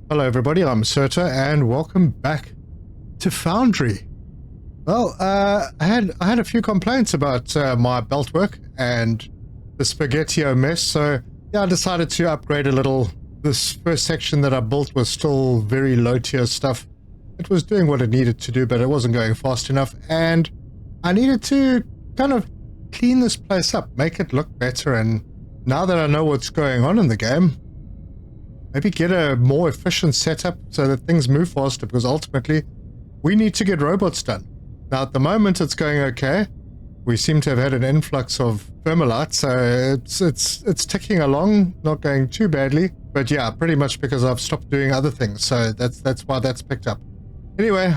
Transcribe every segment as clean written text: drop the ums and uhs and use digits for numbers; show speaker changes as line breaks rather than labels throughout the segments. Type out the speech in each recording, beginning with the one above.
Hello everybody, I'm Serta and welcome back to Foundry. Well, I had a few complaints about my belt work and the spaghetti-o mess, so yeah, I decided to upgrade a little. This first section that I built was still very low tier stuff. It was doing what it needed to do, but it wasn't going fast enough, and I needed to kind of clean this place up, make it look better, and now that I know what's going on in the game, maybe get a more efficient setup so that things move faster, because ultimately we need to get robots done. Now at the moment it's going okay. We seem to have had an influx of thermalite, so it's ticking along, not going too badly. But yeah, pretty much because I've stopped doing other things, so that's why that's picked up. Anyway,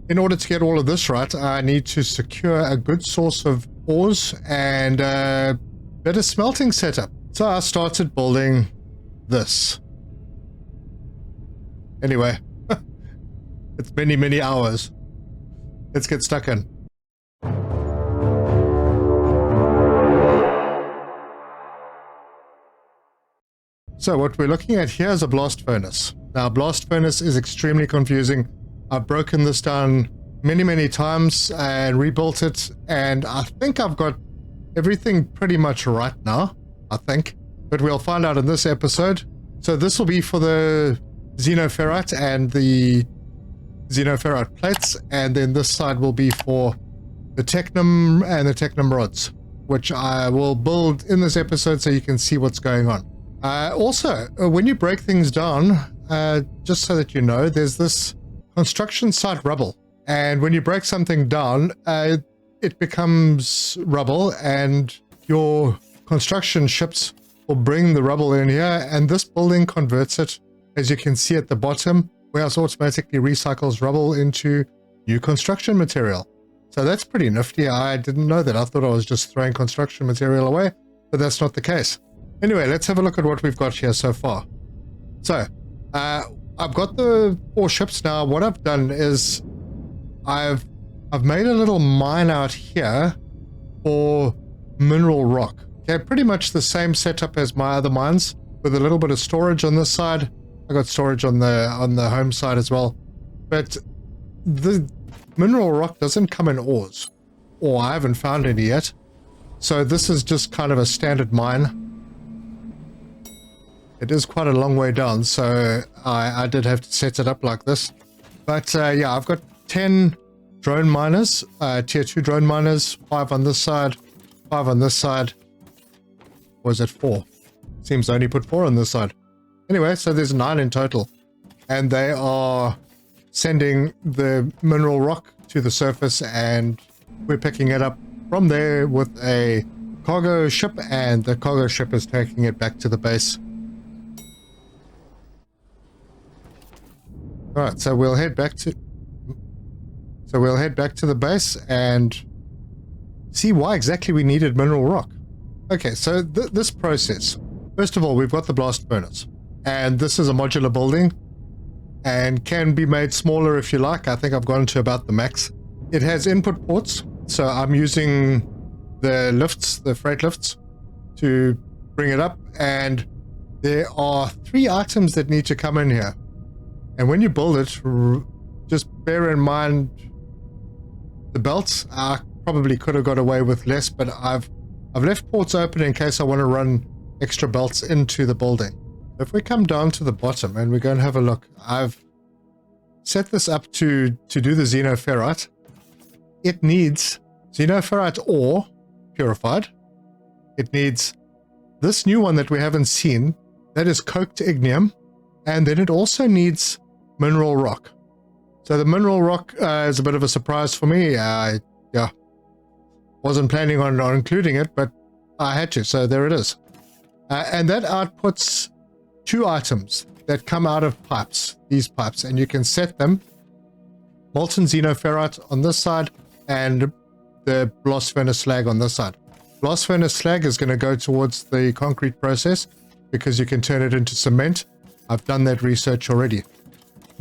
in order to get all of this right, I need to secure a good source of ores and a better smelting setup. So I started building this. Anyway, it's many hours. Let's get stuck in. So what we're looking at here is a blast furnace. Now, blast furnace is extremely confusing. I've broken this down many times and rebuilt it, and I think I've got everything pretty much right now, I think. But we'll find out in this episode. So this will be for the xenoferrite and the xenoferrite plates, and then this side will be for the technum and the technum rods, which I will build in this episode so you can see what's going on. Also, when you break things down, just so that you know, there's this construction site rubble, and when you break something down, it becomes rubble, and your construction ships will bring the rubble in here, and this building converts it, as you can see at the bottom, where it automatically recycles rubble into new construction material. So that's pretty nifty. I didn't know that. I thought I was just throwing construction material away, but that's not the case. Anyway, let's have a look at what we've got here so far. So, I've got the 4 ships now. What I've done is I've made a little mine out here for mineral rock. Okay, pretty much the same setup as my other mines, with a little bit of storage on this side. I got storage on the home side as well. But the mineral rock doesn't come in ores, or I haven't found any yet. So this is just kind of a standard mine. It is quite a long way down, so I did have to set it up like this. But yeah, I've got 10 drone miners, tier 2 drone miners, 5 on this side, 5 on this side. Or is it 4? Seems I only put 4 on this side. Anyway, so there's 9 in total. And they are sending the mineral rock to the surface, and we're picking it up from there with a cargo ship, and the cargo ship is taking it back to the base. Alright, so we'll head back to the base and see why exactly we needed mineral rock. Okay, so this process. First of all, we've got the blast furnace, and this is a modular building and can be made smaller if you like. I think I've gone to about the max. It has input ports, so I'm using the lifts, the freight lifts, to bring it up, and there are 3 items that need to come in here. And when you build it, just bear in mind the belts. I probably could have got away with less, but I've left ports open in case I want to run extra belts into the building. If we come down to the bottom and we go and have a look, I've set this up to do the xenoferrite. It needs xenoferrite ore purified. It needs this new one that we haven't seen, that is coked ignium, and then it also needs mineral rock. So the mineral rock is a bit of a surprise for me. Yeah, wasn't planning on including it, but I had to, so there it is. And that outputs 2 items that come out of pipes, these pipes, and you can set them. Molten xenoferrite on this side and the blast furnace slag on this side. Blast furnace slag is going to go towards the concrete process because you can turn it into cement. I've done that research already.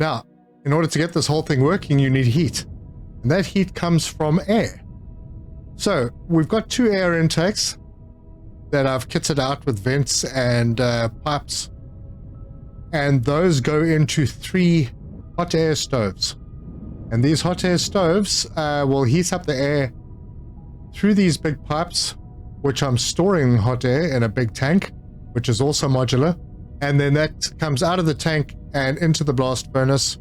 Now, in order to get this whole thing working, you need heat. And that heat comes from air. So, we've got 2 air intakes that I've kitted out with vents and pipes. and those go into 3 hot air stoves. And these hot air stoves will heat up the air through these big pipes, which I'm storing hot air in a big tank, which is also modular. And then that comes out of the tank and into the blast furnace.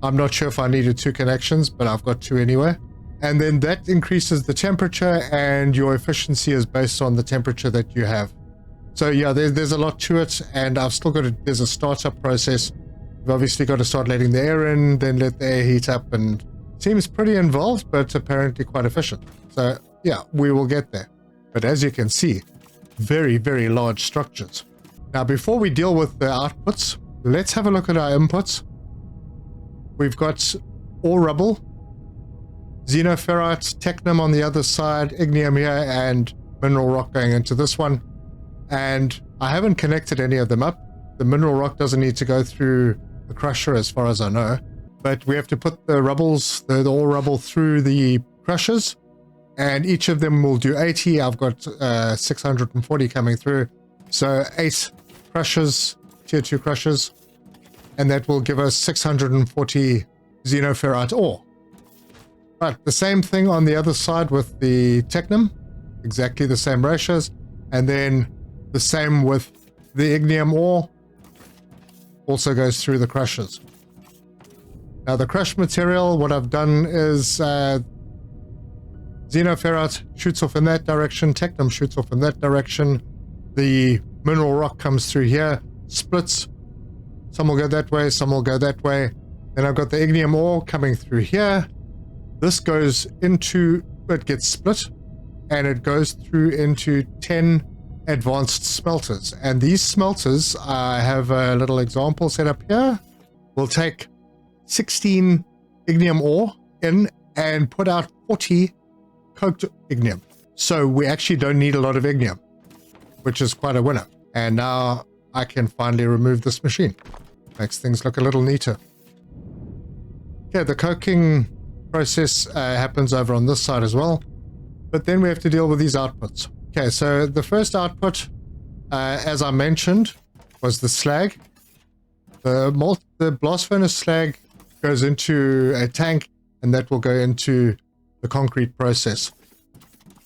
I'm not sure if I needed 2 connections, but I've got 2 anyway. And then that increases the temperature, and your efficiency is based on the temperature that you have. So yeah, there's a lot to it, and I've still got there's a startup process. We've obviously got to start letting the air in, then let the air heat up, and seems pretty involved, but apparently quite efficient. So yeah, we will get there. But as you can see, very, very large structures. Now, before we deal with the outputs, let's have a look at our inputs. We've got ore rubble, xenoferrite, technum on the other side, ignium here, and mineral rock going into this one. And I haven't connected any of them up. The mineral rock doesn't need to go through the crusher as far as I know, but we have to put the rubbles, the ore rubble through the crushers, and each of them will do 80. I've got 640 coming through. So 8 crushers, tier 2 crushers, and that will give us 640 xenoferrite ore. But the same thing on the other side with the technum, exactly the same ratios, and then the same with the ignium ore, also goes through the crushers. Now the crushed material, what I've done is xenoferrite shoots off in that direction, technum shoots off in that direction, the mineral rock comes through here, splits, some will go that way, some will go that way. Then I've got the ignium ore coming through here. This goes into, it gets split, and it goes through into 10 advanced smelters. And these smelters, I have a little example set up here. We'll take 16 ignium ore in and put out 40 coked ignium. So we actually don't need a lot of ignium, which is quite a winner. And now I can finally remove this machine. Makes things look a little neater. Okay, the coking process happens over on this side as well. But then we have to deal with these outputs. Okay, so the first output, as I mentioned, was the slag. The blast furnace slag goes into a tank, and that will go into the concrete process.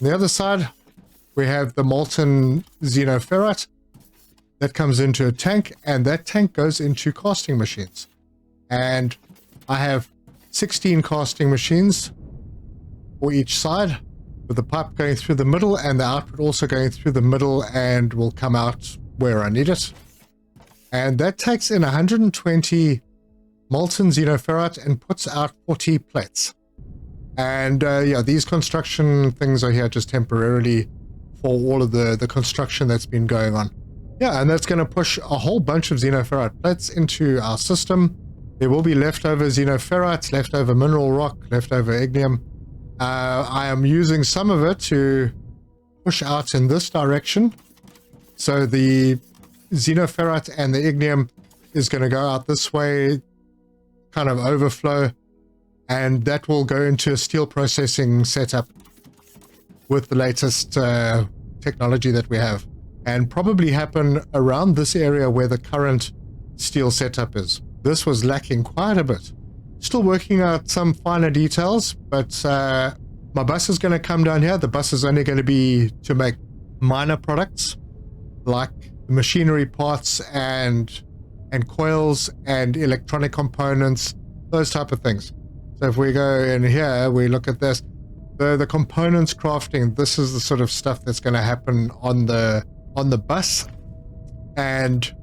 On the other side, we have the molten xenoferrite. That comes into a tank, and that tank goes into casting machines. And I have 16 casting machines for each side, with the pipe going through the middle and the output also going through the middle and will come out where I need it. And that takes in 120 molten xenoferrite and puts out 40 plates. And yeah, these construction things are here just temporarily for all of the construction that's been going on. Yeah, and that's going to push a whole bunch of xenoferrite plates into our system. There will be leftover xenoferrite, leftover mineral rock, leftover ignium. I am using some of it to push out in this direction. So the xenoferrite and the ignium is going to go out this way, kind of overflow, and that will go into a steel processing setup with the latest technology that we have, and probably happen around this area where the current steel setup is. This was lacking quite a bit. Still working out some finer details, but my bus is going to come down here. The bus is only going to be to make minor products like machinery parts and coils and electronic components, those type of things. So if we go in here, we look at this, the components crafting, this is the sort of stuff that's going to happen on the bus, and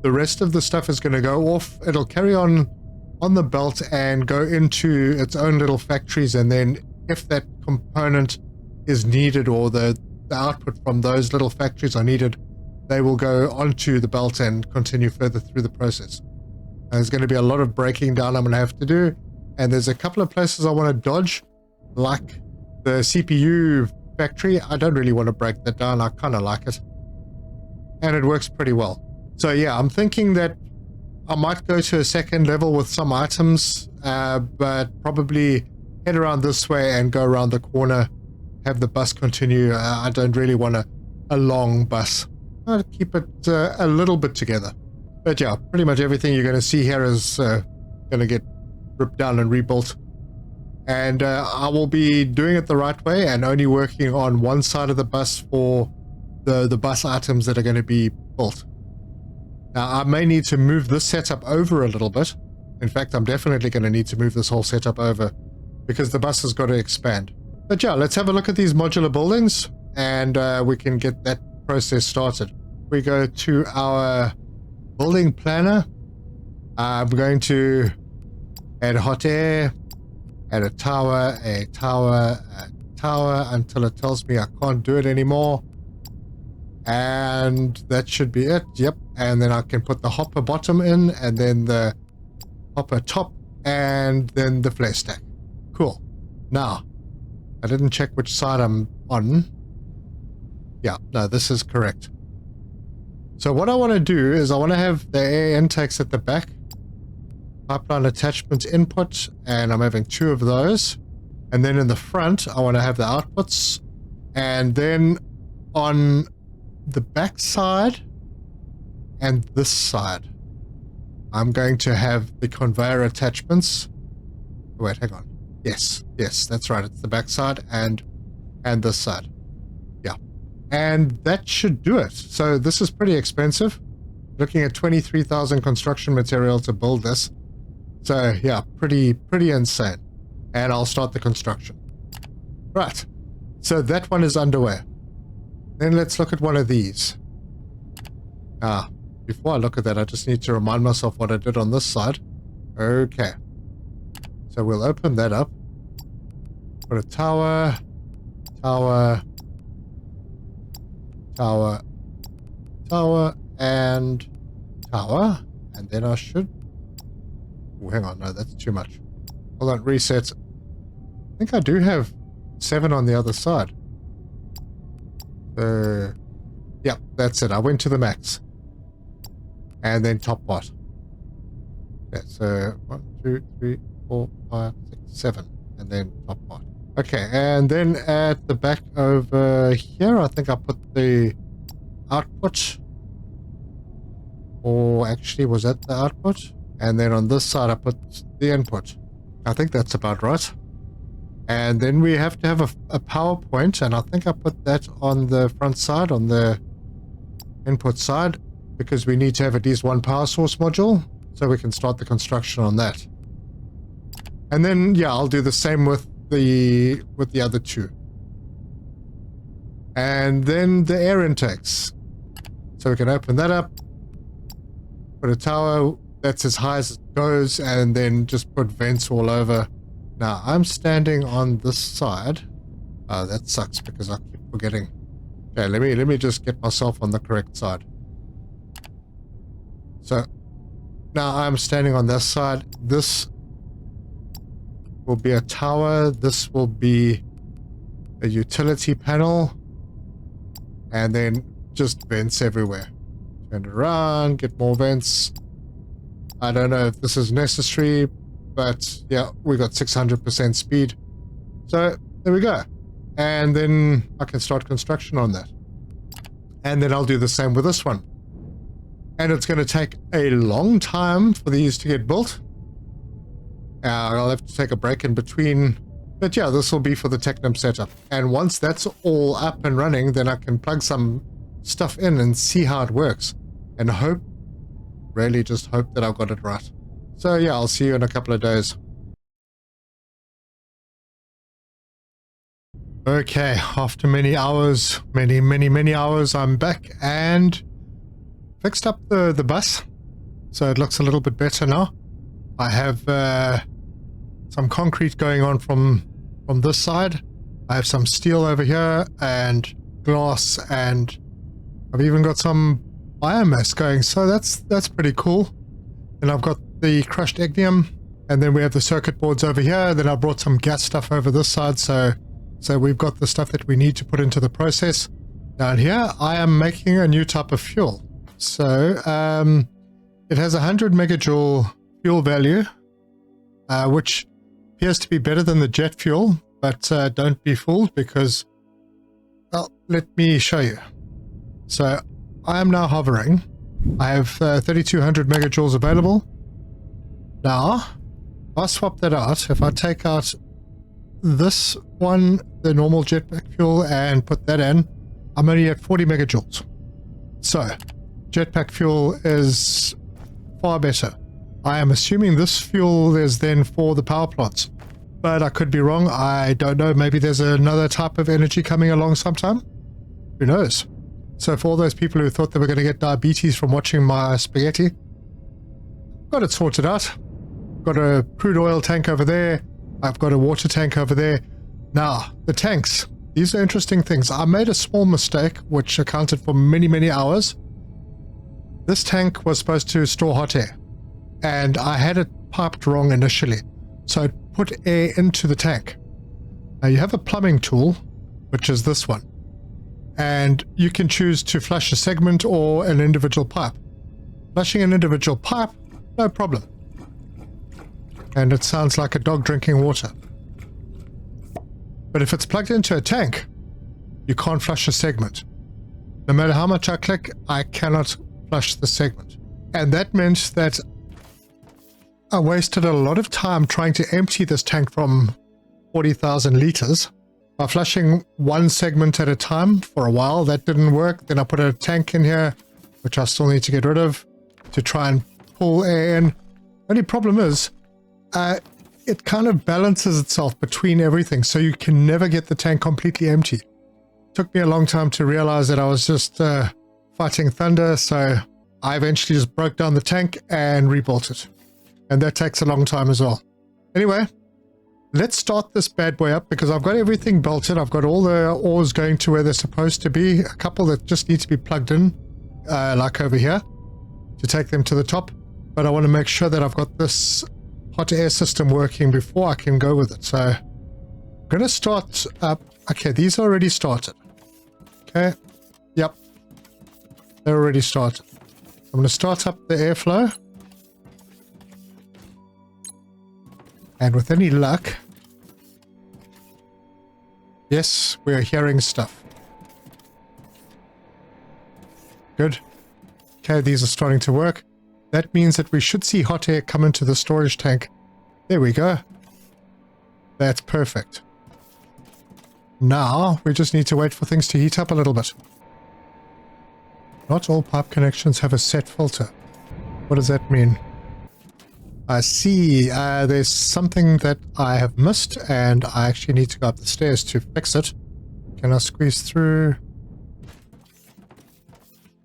the rest of the stuff is going to go off. It'll carry on the belt and go into its own little factories, and then if that component is needed or the output from those little factories are needed, they will go onto the belt and continue further through the process. And there's going to be a lot of breaking down I'm going to have to do, and there's a couple of places I want to dodge, like the CPU factory. I don't really want to break that down. I kind of like it, and it works pretty well. So yeah, I'm thinking that I might go to a second level with some items, but probably head around this way and go around the corner, have the bus continue. I don't really want a long bus. I'll keep it a little bit together. But yeah, pretty much everything you're going to see here is going to get ripped down and rebuilt. And I will be doing it the right way and only working on one side of the bus for the bus items that are going to be built. Now, I may need to move this setup over a little bit. In fact, I'm definitely going to need to move this whole setup over because the bus has got to expand. But yeah, let's have a look at these modular buildings and we can get that process started. We go to our building planner. I'm going to add hot air, add a tower, until it tells me I can't do it anymore. And that should be it. Yep. And then I can put the hopper bottom in, and then the hopper top, and then the flair stack. Cool. Now, I didn't check which side I'm on. Yeah, no, this is correct. So what I want to do is I want to have the air intakes at the back, pipeline attachment input, and I'm having 2 of those. And then in the front, I want to have the outputs. And then on the back side and this side, I'm going to have the conveyor attachments. Wait, hang on. Yes, that's right. It's the back side and this side. Yeah. And that should do it. So this is pretty expensive. Looking at 23,000 construction material to build this. So yeah, pretty insane. And I'll start the construction. Right. So that one is underway. Then let's look at one of these. Before I look at that, I just need to remind myself what I did on this side. Okay. So we'll open that up. Put a tower, and tower. And then I should... Oh, hang on. No, that's too much. Hold on, reset. I think I do have 7 on the other side. Yeah, that's it. I went to the max. And then top part. Okay, so 1, 2, 3, 4, 5, 6, 7. And then top part. Okay, and then at the back over here, I think I put the output. Or actually, was that the output? And then on this side, I put the input. I think that's about right. And then we have to have a power point, and I think I put that on the front side, on the input side, because we need to have at least 1 power source module, so we can start the construction on that. And then, yeah, I'll do the same with the other 2. And then the air intakes. So we can open that up, put a tower that's as high as it goes, and then just put vents all over. Now, I'm standing on this side. That sucks because I keep forgetting. Okay, let me just get myself on the correct side. So, now I'm standing on this side. This will be a tower. This will be a utility panel. And then just vents everywhere. Turn it around, get more vents. I don't know if this is necessary, but yeah, we got 600% speed. So there we go. And then I can start construction on that. And then I'll do the same with this one. And it's going to take a long time for these to get built. I'll have to take a break in between. But yeah, this will be for the Technum setup. And once that's all up and running, then I can plug some stuff in and see how it works. And hope, really just hope that I've got it right. So yeah, I'll see you in a couple of days. Okay, after many hours, many hours, I'm back and fixed up the bus. So it looks a little bit better now. I have some concrete going on from this side. I have some steel over here and glass, and I've even got some biomass going. So that's pretty cool. And I've got the crushed ignium, and then we have the circuit boards over here. Then I brought some gas stuff over this side, so we've got the stuff that we need to put into the process. Down here, I am making a new type of fuel. So it has 100 megajoule fuel value, which appears to be better than the jet fuel, but don't be fooled because, well, let me show you. So I am now hovering, I have 3200 megajoules available. Now, I'll swap that out. If I take out this one, the normal jetpack fuel, and put that in, I'm only at 40 megajoules. So, jetpack fuel is far better. I am assuming this fuel is then for the power plants, but I could be wrong. I don't know. Maybe there's another type of energy coming along sometime. Who knows? So for all those people who thought they were going to get diabetes from watching my spaghetti, got it sorted out. Got a crude oil tank over there. I've got a water tank over there. Now, the tanks. These are interesting things. I made a small mistake, which accounted for many, many hours. This tank was supposed to store hot air, and I had it piped wrong initially. So I put air into the tank. Now you have a plumbing tool, which is this one. And you can choose to flush a segment or an individual pipe. Flushing an individual pipe, no problem. And it sounds like a dog drinking water. But if it's plugged into a tank, you can't flush a segment. No matter how much I click, I cannot flush the segment. And that meant that I wasted a lot of time trying to empty this tank from 40,000 liters by flushing one segment at a time for a while. That didn't work. Then I put a tank in here, which I still need to get rid of, to try and pull air in. Only problem is, it kind of balances itself between everything, so you can never get the tank completely empty. Took me a long time to realize that I was just fighting thunder, so I eventually just broke down the tank and rebuilt it. And that takes a long time as well. Anyway, let's start this bad boy up, because I've got everything bolted. I've got all the ores going to where they're supposed to be. A couple that just need to be plugged in, like over here, to take them to the top. But I want to make sure that I've got this hot air system working before I can go with it. So I'm going to start up. Okay, these are already started. Okay. Yep. They're already started. I'm going to start up the airflow. And with any luck, yes, we are hearing stuff. Good. Okay, these are starting to work. That means that we should see hot air come into the storage tank. There we go. That's perfect. Now, we just need to wait for things to heat up a little bit. Not all pipe connections have a set filter. What does that mean? I see. There's something that I have missed, and I actually need to go up the stairs to fix it. Can I squeeze through?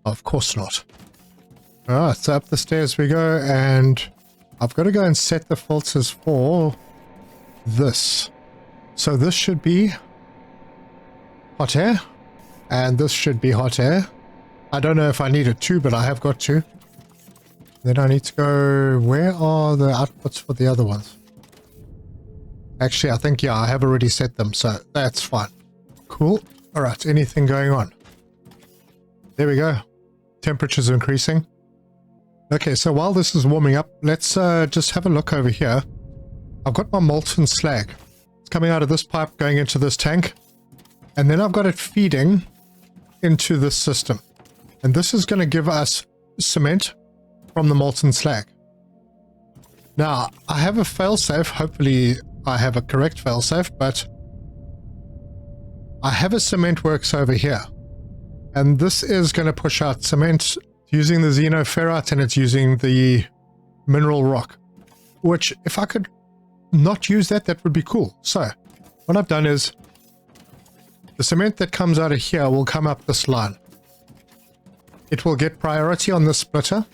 Of course not. Alright, so up the stairs we go, and I've got to go and set the filters for this. So this should be hot air, and this should be hot air. I don't know if I needed two, but I have got two. Then I need to go, where are the outputs for the other ones? Actually, I think, yeah, I have already set them, so that's fine. Cool. Alright, anything going on? There we go. Temperatures are increasing. Okay, so while this is warming up, let's just have a look over here. I've got my molten slag. It's coming out of this pipe, going into this tank. And then I've got it feeding into this system. And this is going to give us cement from the molten slag. Now, I have a failsafe. Hopefully, I have a correct failsafe, but I have a cement works over here. And this is going to push out cement using the xenoferrite, and it's using the mineral rock, which if I could not use that, that would be cool. So what I've done is the cement that comes out of here will come up this line. It will get priority on the splitter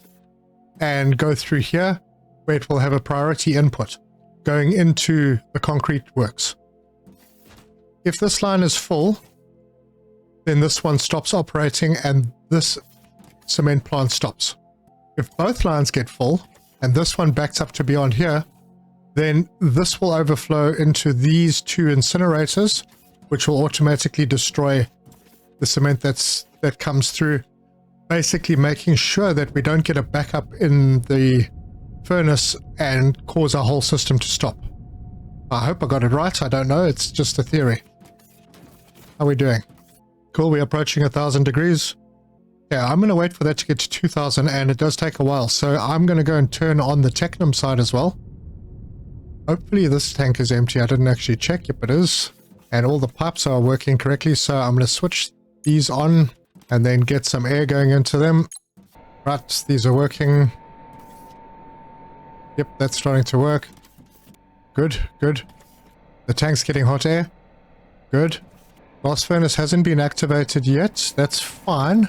and go through here, where it will have a priority input going into the concrete works. If this line is full, then this one stops operating and this cement plant stops. If both lines get full and this one backs up to beyond here, then this will overflow into these two incinerators, which will automatically destroy the cement that comes through, basically making sure that we don't get a backup in the furnace and cause our whole system to stop. I hope I got it right. I don't know. It's just a theory. How are we doing? Cool. We're approaching 1,000 degrees. Yeah, I'm going to wait for that to get to 2000, and it does take a while. So I'm going to go and turn on the Technum side as well. Hopefully this tank is empty. I didn't actually check if it is. And all the pipes are working correctly. So I'm going to switch these on and then get some air going into them. Right, these are working. Yep, that's starting to work. Good, good. The tank's getting hot air. Good. Blast furnace hasn't been activated yet. That's fine.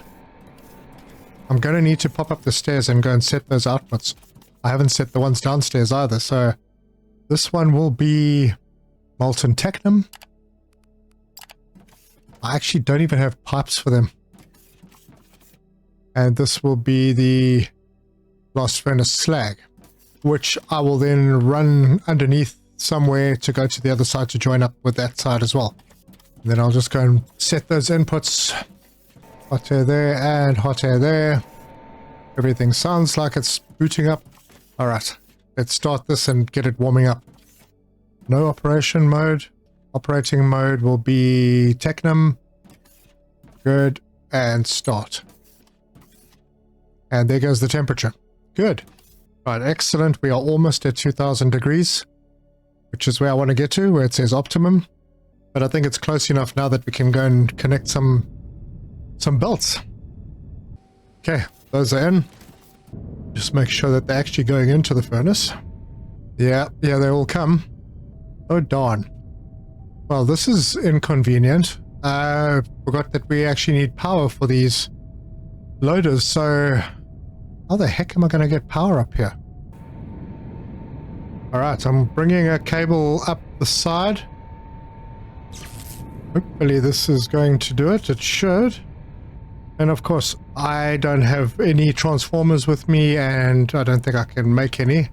I'm going to need to pop up the stairs and go and set those outputs. I haven't set the ones downstairs either, so this one will be molten technum. I actually don't even have pipes for them. And this will be the blast furnace slag, which I will then run underneath somewhere to go to the other side to join up with that side as well. And then I'll just go and set those inputs. Hot air there and hot air there. Everything sounds like it's booting up. Alright, let's start this and get it warming up. No operation mode. Operating mode will be Technum. Good. And start. And there goes the temperature. Good. Right, excellent. We are almost at 2000 degrees, which is where I want to get to, where it says optimum. But I think it's close enough now that we can go and connect some belts. Okay, those are in. Just make sure that they're actually going into the furnace. Yeah, they all come. Oh darn. Well, this is inconvenient. I forgot that we actually need power for these loaders, so how the heck am I going to get power up here? Alright, I'm bringing a cable up the side. Hopefully this is going to do it. It should. And of course, I don't have any transformers with me, and I don't think I can make any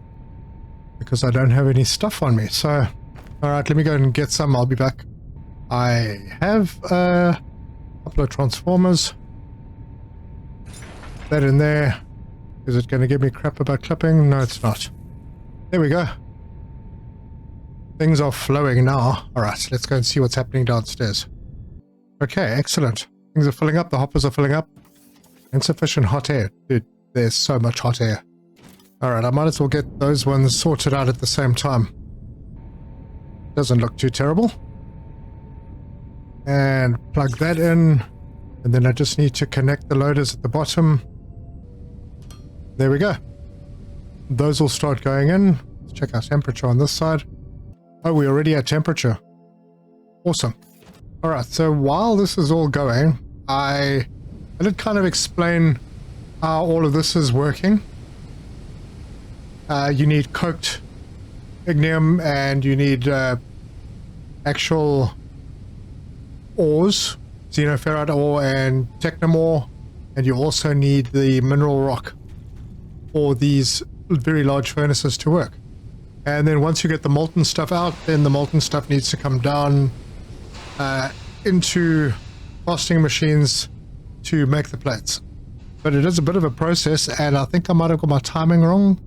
because I don't have any stuff on me. So, alright, let me go and get some. I'll be back. I have a couple of transformers. That in there. Is it going to give me crap about clipping? No, it's not. There we go. Things are flowing now. Alright, let's go and see what's happening downstairs. Okay, excellent. Things are filling up. The hoppers are filling up. Insufficient hot air. Dude, there's so much hot air. Alright, I might as well get those ones sorted out at the same time. Doesn't look too terrible. And plug that in. And then I just need to connect the loaders at the bottom. There we go. Those will start going in. Let's check our temperature on this side. Oh, we're already at temperature. Awesome. Alright, so while this is all going, I did kind of explain how all of this is working. You need coked ignium and you need actual ores, xenoferrite ore and technum ore, and you also need the mineral rock for these very large furnaces to work. And then once you get the molten stuff out, then the molten stuff needs to come down into casting machines to make the plates. But it is a bit of a process, and I think I might have got my timing wrong.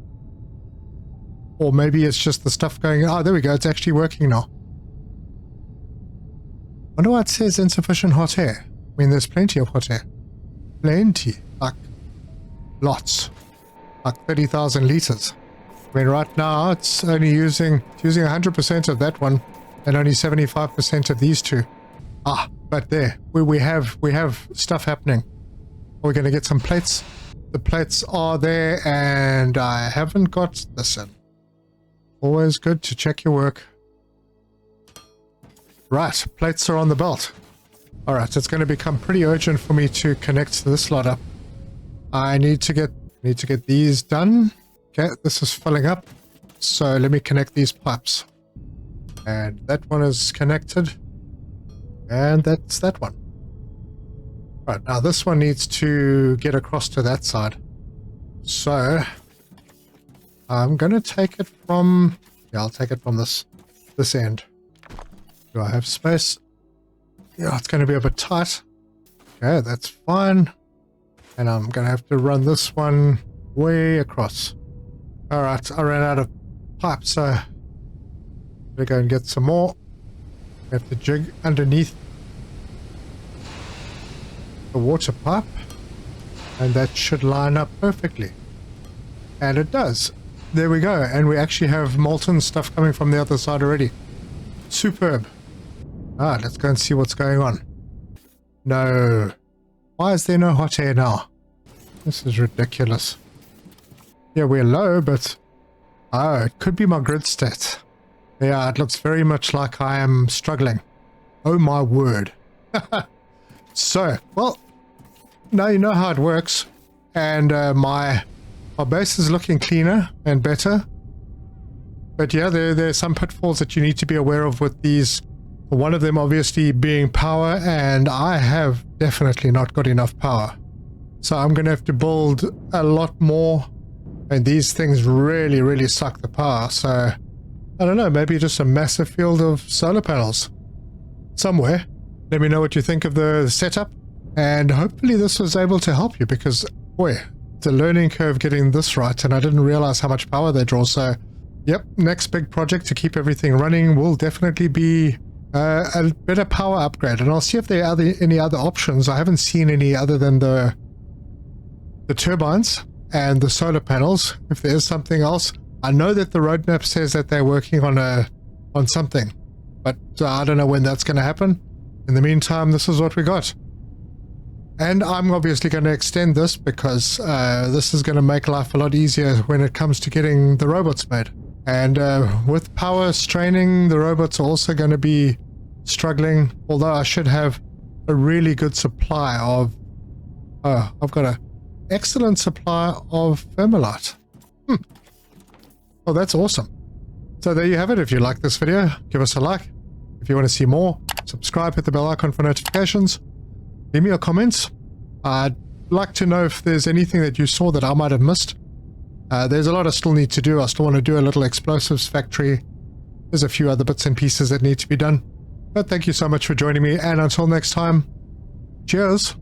Or maybe it's just the stuff going... Oh, there we go. It's actually working now. Wonder why it says insufficient hot air. I mean, there's plenty of hot air. Plenty. Like, lots. Like 30,000 liters. I mean, right now, it's only using 100% of that one and only 75% of these two. Ah, but there. We have stuff happening. We're going to get some plates. The plates are there, and I haven't got this in. Always good to check your work. Right, plates are on the belt. Alright, it's going to become pretty urgent for me to connect this lot up. I need to get these done. Okay, this is filling up. So let me connect these pipes. And that one is connected. And that's that one. Right, now this one needs to get across to that side. So I'm going to take it from... Yeah, I'll take it from this end. Do I have space? Yeah, it's going to be a bit tight. Okay, that's fine. And I'm going to have to run this one way across. Alright, I ran out of pipe, so I'm going to go and get some more. I have to jig underneath the water pipe. And that should line up perfectly. And it does. There we go. And we actually have molten stuff coming from the other side already. Superb. Ah, let's go and see what's going on. No. Why is there no hot air now? This is ridiculous. Yeah, we're low, but... Oh, it could be my grid stat. Yeah, it looks very much like I am struggling. Oh my word. So, well, now you know how it works. And my base is looking cleaner and better. But yeah, there are some pitfalls that you need to be aware of with these. One of them obviously being power, and I have definitely not got enough power. So I'm going to have to build a lot more, and these things really, really suck the power. So, I don't know, maybe just a massive field of solar panels somewhere. Let me know what you think of the setup, and hopefully this was able to help you, because, boy, it's a learning curve getting this right, and I didn't realize how much power they draw. So, yep, next big project to keep everything running will definitely be a better power upgrade, and I'll see if there are any other options. I haven't seen any other than the turbines and the solar panels. If there is something else, I know that the roadmap says that they're working on something, but I don't know when that's going to happen. In the meantime, this is what we got, and I'm obviously going to extend this because this is going to make life a lot easier when it comes to getting the robots made. And with power straining, the robots are also going to be struggling, although I should have a really good supply of... Oh, I've got an excellent supply of thermalite. Oh, that's awesome. So there you have it. If you like this video, give us a like. If you want to see more, subscribe, hit the bell icon for notifications. Leave me your comments. I'd like to know if there's anything that you saw that I might have missed. There's a lot I still need to do. I still want to do a little explosives factory. There's a few other bits and pieces that need to be done. But thank you so much for joining me, and until next time, cheers!